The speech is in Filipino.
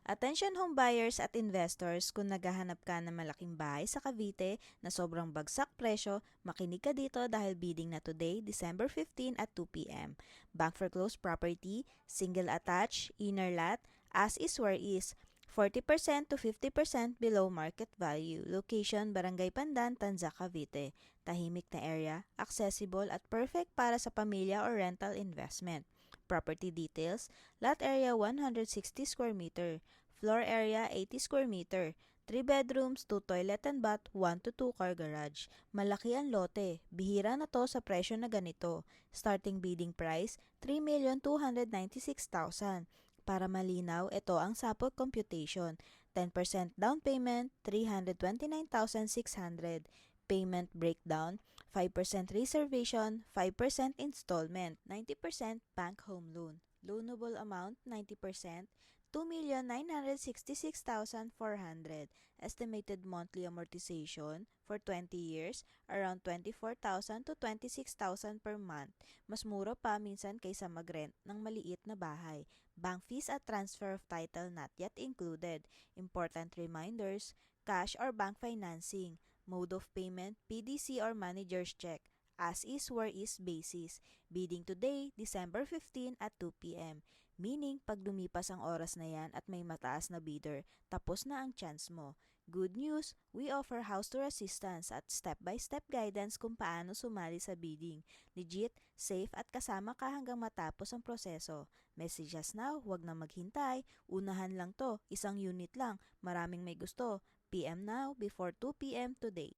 Attention home buyers at investors, kung naghahanap ka ng malaking bahay sa Cavite na sobrang bagsak presyo, makinig ka dito dahil bidding na today, December 15 at 2 p.m. Bank foreclosed property, single attached, inner lot, as is where is, 40% to 50% below market value. Location, Barangay Pandan, Tanza, Cavite. Tahimik na area, accessible at perfect para sa pamilya or rental investment. Property details, lot area 160 square meter, floor area 80 square meter, 3 bedrooms, 2 toilet and bath, 1 to 2 car garage. Malaki ang lote, bihira na to sa presyo na ganito. Starting bidding price, 3,296,000. Para malinaw, ito ang sample computation. 10% down payment, 329,600. Payment breakdown, 5% reservation, 5% installment, 90% bank home loan. Loanable amount, 90%, 2,966,400. Estimated monthly amortization for 20 years, around 24,000 to 26,000 per month. Mas mura pa minsan kaysa mag-rent ng maliit na bahay. Bank fees at transfer of title not yet included. Important reminders, cash or bank financing. Mode of payment, PDC or manager's check. As is where is basis. Bidding today, December 15 at 2 p.m. Meaning, pag lumipas ang oras na yan at may mataas na bidder, tapos na ang chance mo. Good news, we offer house tour assistance at step-by-step guidance kung paano sumali sa bidding. Legit, safe at kasama ka hanggang matapos ang proseso. Message us now, huwag na maghintay. Unahan lang to, isang unit lang, maraming may gusto. PM now before 2 p.m. today.